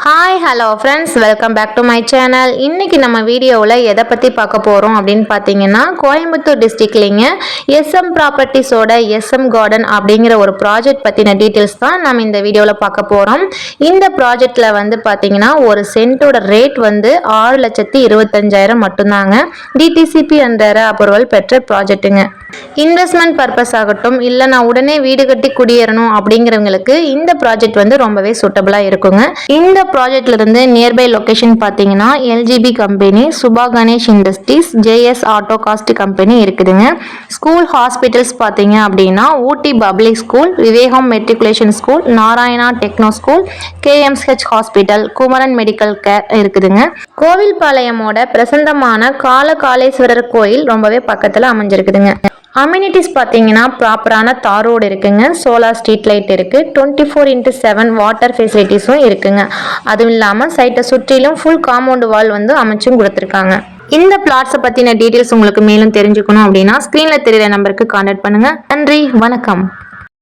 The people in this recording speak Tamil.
Hi hello friends, welcome back to my channel. இன்றைக்கி நம்ம வீடியோவில் எதை பற்றி பார்க்க போகிறோம் அப்படின்னு பார்த்தீங்கன்னா, கோயம்புத்தூர் டிஸ்ட்ரிக்ட்லிங்க எஸ்எம் ப்ராப்பர்ட்டிஸோட எஸ்எம் கார்டன் அப்படிங்கிற ஒரு ப்ராஜெக்ட் பற்றின டீட்டெயில்ஸ் தான் நம்ம இந்த வீடியோவில் பார்க்க போகிறோம். இந்த ப்ராஜெக்டில் வந்து பார்த்தீங்கன்னா ஒரு சென்ட்டோட ரேட் வந்து 6,25,000 மட்டும்தாங்க. டிடிசிபி அண்டர் அப்ரூவல் பெற்ற ப்ராஜெக்ட்டுங்க. இன்வெஸ்ட்மெண்ட் பர்பஸ் ஆகட்டும், இல்லை நான் உடனே வீடு கட்டி குடியேறணும் அப்படிங்கிறவங்களுக்கு இந்த ப்ராஜெக்ட் வந்து ரொம்பவே சூட்டபிளாக இருக்குங்க. இந்த ப்ராஜெக்ட்ல இருந்து நியர்பை லொகேஷன் பார்த்தீங்கன்னா LGB company, Subha Ganesh industries, JS auto cast company இருக்குதுங்க. ஸ்கூல் ஹாஸ்பிட்டல்ஸ் பார்த்தீங்க அப்படின்னா Ooty public school, Vivekam matriculation school, Narayana techno school, KMCH hospital, Kumaran medical care இருக்குதுங்க. கோவில்பாளையமோட பிரசந்தமான காலகாலேஸ்வரர் கோயில் ரொம்பவே பக்கத்தில் அமைஞ்சிருக்குதுங்க. அம்யூனிட்டிஸ் பார்த்தீங்கன்னா ப்ராப்பரான தார் ரோடு இருக்குங்க, சோலார் ஸ்ட்ரீட் லைட் இருக்குது, 24x7 வாட்டர் ஃபெசிலிட்டிஸும் இருக்குங்க. அதுவும் இல்லாமல் சைட்டை சுற்றிலும் ஃபுல் காம்பவுண்ட் வால் வந்து அமைச்சும் கொடுத்துருக்காங்க. இந்த பிளாட்ஸை பற்றின டீட்டெயில்ஸ் உங்களுக்கு மேலும் தெரிஞ்சுக்கணும் அப்படின்னா ஸ்க்ரீனில் தெரிகிற நம்பருக்கு கான்டாக்ட் பண்ணுங்கள். நன்றி, வணக்கம்.